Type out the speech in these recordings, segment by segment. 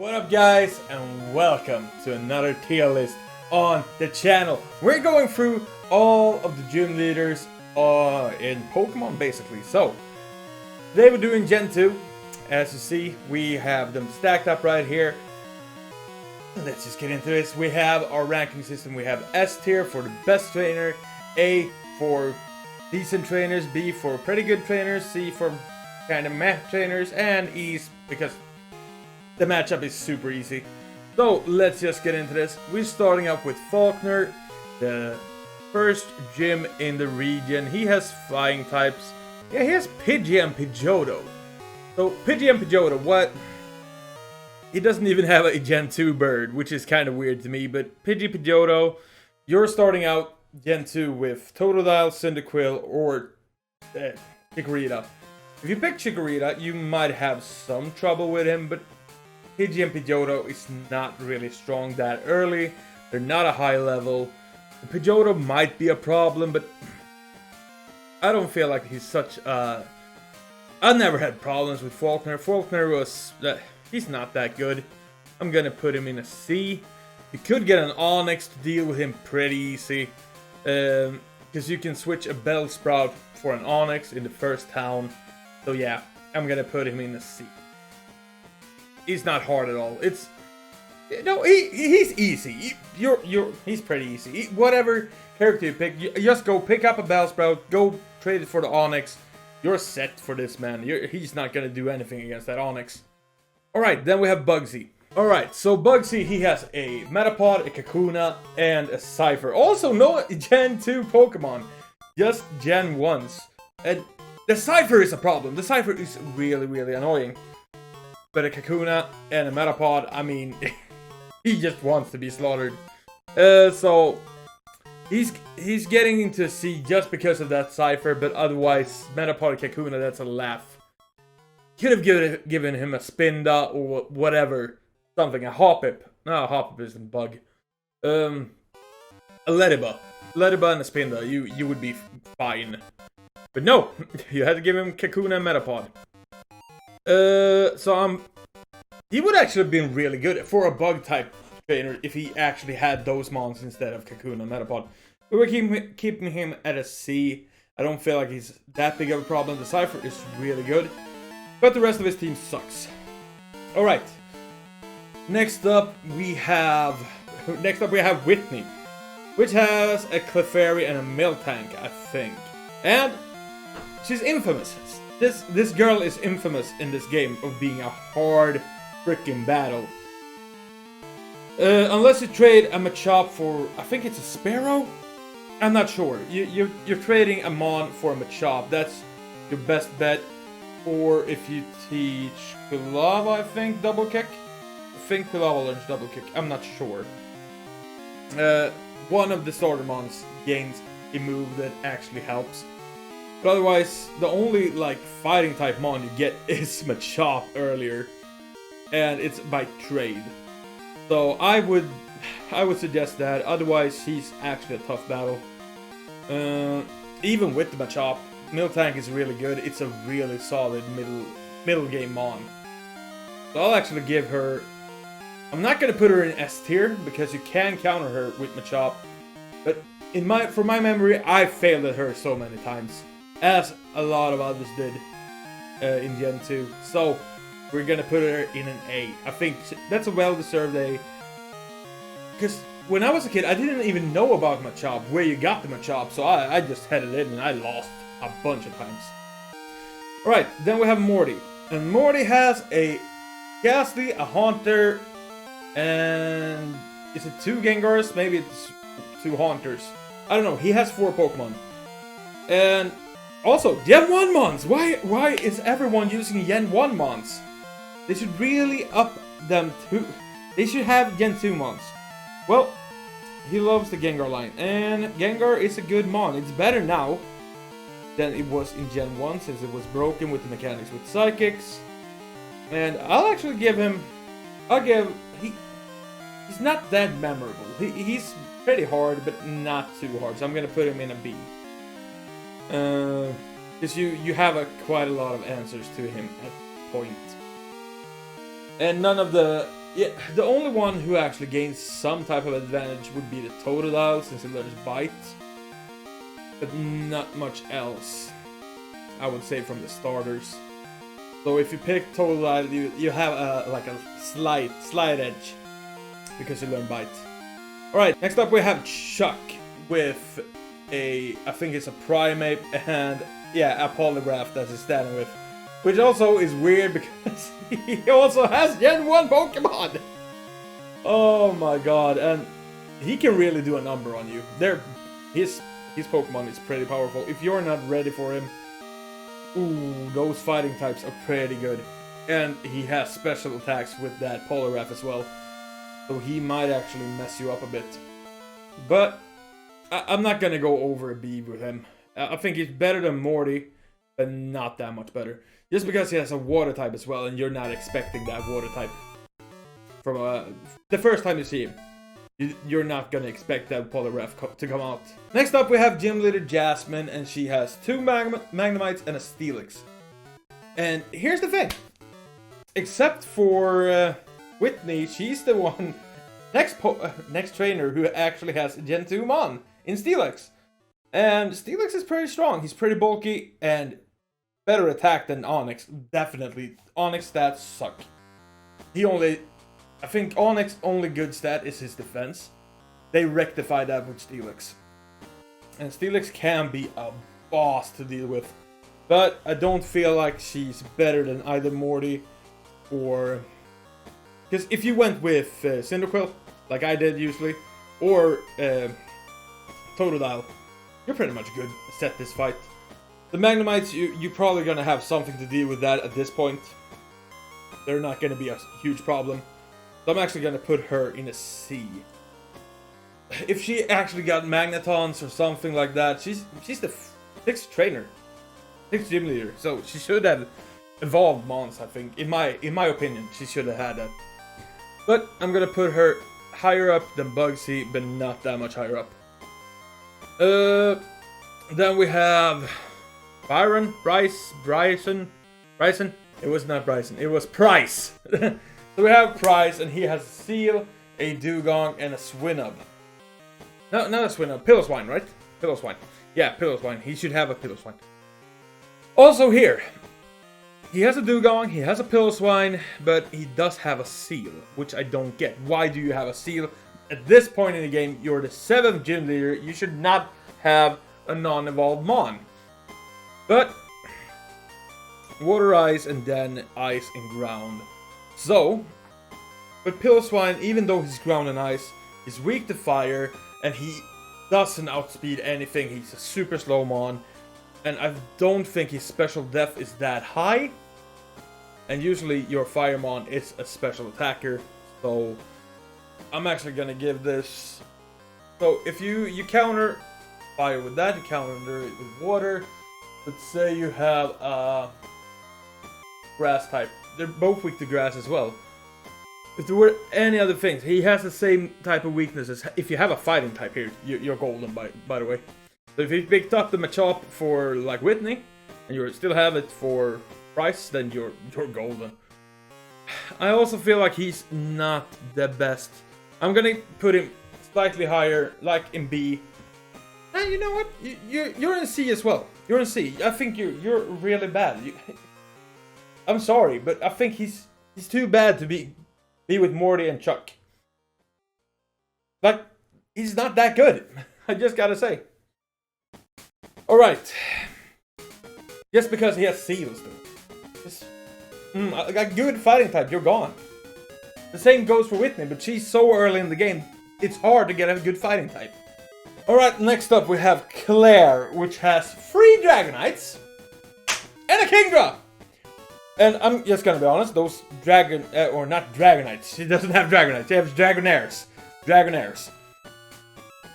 What up guys, and welcome to another tier list on the channel. We're going through all of the gym leaders in Pokemon basically. So, today we're doing Gen 2. As you see, we have them stacked up right here. Let's just get into this. We have our ranking system. We have S tier for the best trainer, A for decent trainers, B for pretty good trainers, C for kind of meh trainers, and E because the matchup is super easy. So let's just get into this. We're starting up with Faulkner, the first gym in the region. He has flying types. Yeah, he has Pidgey and Pidgeotto. So Pidgey and Pidgeotto, what? He doesn't even have a Gen 2 bird, which is kind of weird to me. But Pidgey, Pidgeotto, you're starting out Gen 2 with Totodile, Cyndaquil, or Chikorita. If you pick Chikorita, you might have some trouble with him, but Pidgey and Pidgeotto is not really strong that early. They're not a high level. The Pidgeotto might be a problem, but I don't feel like he's such a... I've never had problems with Faulkner. Faulkner was... he's not that good. I'm gonna put him in a C. You could get an Onyx to deal with him pretty easy. Because you can switch a Bellsprout for an Onyx in the first town. So yeah, I'm gonna put him in a C. He's not hard at all. It's he's easy. He's pretty easy. Whatever character you pick, you just go pick up a Bellsprout, go trade it for the Onyx. You're set for this man. He's not gonna do anything against that Onyx. All right, then we have bugc. All right, so bugc, he has a Metapod, a Kakuna, and a Cypher. Also, no Gen 2 Pokemon, just Gen 1s. And the Cypher is a problem. The Cypher is really, really annoying. But a Kakuna and a Metapod, I mean, he just wants to be slaughtered. So he's getting into C just because of that Cypher, but otherwise, Metapod Kakuna, that's a laugh. Could have given him a Spinda or whatever, something, a Hoppip. No, a Hoppip isn't bug. A Lediba and a Spinda, you would be fine. But no, you had to give him Kakuna and Metapod. He would actually have been really good for a bug type trainer if he actually had those mons instead of Kakuna and Metapod. But we're keeping him at a C. I don't feel like he's that big of a problem. The Cypher is really good, but the rest of his team sucks. All right. Next up we have Whitney, which has a Clefairy and a Miltank, I think, and she's infamous. This girl is infamous in this game of being a hard freaking battle. Unless you trade a Machop for, I think it's a Sparrow? I'm not sure. You're trading a Mon for a Machop. That's your best bet. Or if you teach Pilava, I think, double kick. I think Pilava learns double kick. I'm not sure. One of the starter Mons gains a move that actually helps. But otherwise, the only like fighting type mon you get is Machop earlier, and it's by trade. So I would suggest that. Otherwise, he's actually a tough battle. Even with the Machop, Miltank is really good. It's a really solid middle game mon. So I'll actually give her. I'm not gonna put her in S tier because you can counter her with Machop, but from my memory, I failed at her so many times, as a lot of others did in Gen 2. So, we're gonna put her in an A. I think that's a well-deserved A. Because when I was a kid, I didn't even know about Machop, where you got the Machop, so I just had it in and I lost a bunch of times. Alright, then we have Morty. And Morty has a Ghastly, a Haunter, and is it 2 Gengars? Maybe it's 2 Haunters. I don't know, he has 4 Pokemon. And also, Gen 1 Mons! Why is everyone using Gen 1 Mons? They should really up them too. They should have Gen 2 Mons. Well, he loves the Gengar line, and Gengar is a good Mon. It's better now than it was in Gen 1 since it was broken with the mechanics with Psychics. And I'll actually give him... He's not that memorable. He's pretty hard, but not too hard. So I'm gonna put him in a B. Because you have quite a lot of answers to him at point. And none of the Yeah, the only one who actually gains some type of advantage would be the Totodile, since he learns Bite. But not much else, I would say, from the starters. So if you pick Totodile, you have like a slight edge, because you learn Bite. Alright, next up we have Chuck with I think it's a Primate, and yeah, a Polygraph that he's standing with. Which also is weird because he also has Gen 1 Pokemon! Oh my god, and he can really do a number on you. His Pokemon is pretty powerful. If you're not ready for him, ooh, those fighting types are pretty good. And he has special attacks with that Polygraph as well. So he might actually mess you up a bit. But I'm not gonna go over a B with him. I think he's better than Morty, but not that much better. Just because he has a water type as well, and you're not expecting that water type from the first time you see him. You're not gonna expect that Polygraph to come out. Next up we have Gym Leader Jasmine, and she has 2 Magnemites and a Steelix. And here's the thing. Except for Whitney, she's the one next trainer who actually has Gen 2 Mon in Steelix. And Steelix is pretty strong. He's pretty bulky and better attack than Onyx. Definitely. Onyx stats suck. I think Onyx's only good stat is his defense. They rectify that with Steelix. And Steelix can be a boss to deal with. But I don't feel like she's better than either Morty or... Because if you went with Cyndaquil, like I did usually, or Totodile, you're pretty much good to set this fight. The Magnemites, you're probably gonna have something to deal with that at this point. They're not gonna be a huge problem. So I'm actually gonna put her in a C. If she actually got Magnetons or something like that, she's the 6th trainer, 6th gym leader. So she should have evolved Mons, I think. In my opinion, she should have had that. But I'm gonna put her higher up than bugc, but not that much higher up. Then we have Bryson. It was not Bryson, it was Price. So we have Price, and he has a Seal, a Dugong, and a Swinub. No, not a Swinub, Piloswine, right? Piloswine. Yeah, Piloswine. He should have a Piloswine. Also here, he has a Dugong, he has a Piloswine, but he does have a Seal, which I don't get. Why do you have a Seal? At this point in the game, you're the 7th gym leader. You should not have a non-evolved Mon. But Water, Ice, and then Ice and Ground. So, but Piloswine, even though he's Ground and Ice, he's weak to Fire, and he doesn't outspeed anything. He's a super slow Mon, and I don't think his special def is that high. And usually your Fire Mon is a special attacker, so I'm actually gonna give this. So if you counter Fire with that, you counter it with Water. Let's say you have a Grass type. They're both weak to Grass as well. If there were any other things, he has the same type of weaknesses. If you have a fighting type here, you're golden, by the way. So if you picked up the Machop for like Whitney, and you still have it for Bryce, then you're golden. I also feel like he's not the best. I'm gonna put him slightly higher, like in B. And you know what? You're in C as well. You're in C. I think you're really bad. I'm sorry, but I think he's too bad to be with Morty and Chuck. Like, he's not that good. I just gotta say. Alright. Just because he has Seals, though. A good fighting type, you're gone. The same goes for Whitney, but she's so early in the game, it's hard to get a good fighting type. Alright, next up we have Claire, which has 3 Dragonites and a Kingdra! And I'm just gonna be honest, those or not Dragonites, she doesn't have Dragonites, she has Dragonaires. Dragonaires.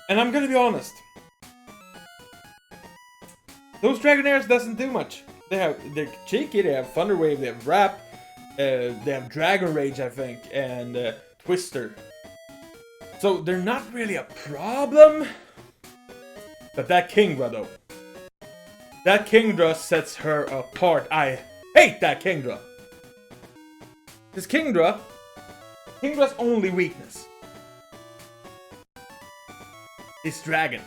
And I'm gonna be honest, those Dragonaires doesn't do much. They're cheeky, they have Thunder Wave, they have Wrap, they have Dragon Rage, I think, and Twister. So they're not really a problem. But that Kingdra, though. That Kingdra sets her apart. I hate that Kingdra. This Kingdra, Kingdra's only weakness is dragon.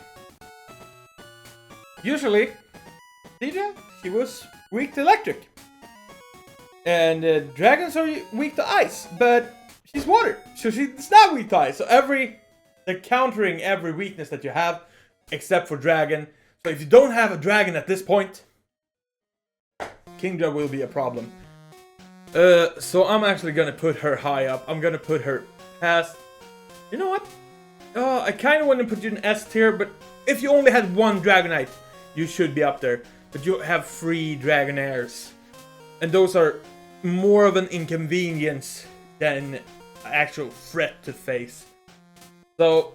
Usually, Kingdra, she was weak to electric. And dragons are weak to ice, but she's water, so she's not weak to ice. So they're countering every weakness that you have, except for dragon. So if you don't have a dragon at this point, Kingdra will be a problem. So I'm actually gonna put her high up. I'm gonna put her past. You know what? I kind of want to put you in S tier, but if you only had one Dragonite, you should be up there. But you have 3 Dragonairs, and those are more of an inconvenience than actual threat to face. So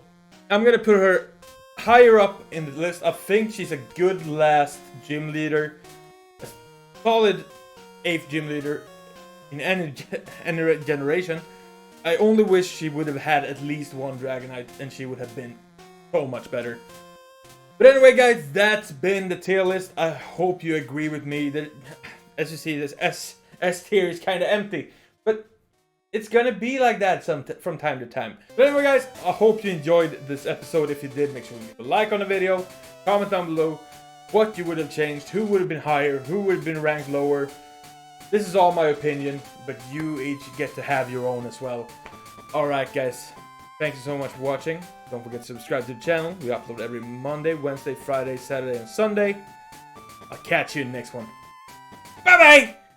I'm gonna put her higher up in the list. I think she's a good last gym leader, a solid 8th gym leader in any generation. I only wish she would have had at least one Dragonite, and she would have been so much better. But anyway, guys, that's been the tier list. I hope you agree with me that, as you see, this S tier is kind of empty, but it's gonna be like that from time to time. But anyway, guys, I hope you enjoyed this episode. If you did, make sure you leave a like on the video, comment down below what you would have changed, who would have been higher, who would have been ranked lower. This is all my opinion, but you each get to have your own as well. Alright, guys, thank you so much for watching. Don't forget to subscribe to the channel. We upload every Monday, Wednesday, Friday, Saturday, and Sunday. I'll catch you in the next one. Bye-bye!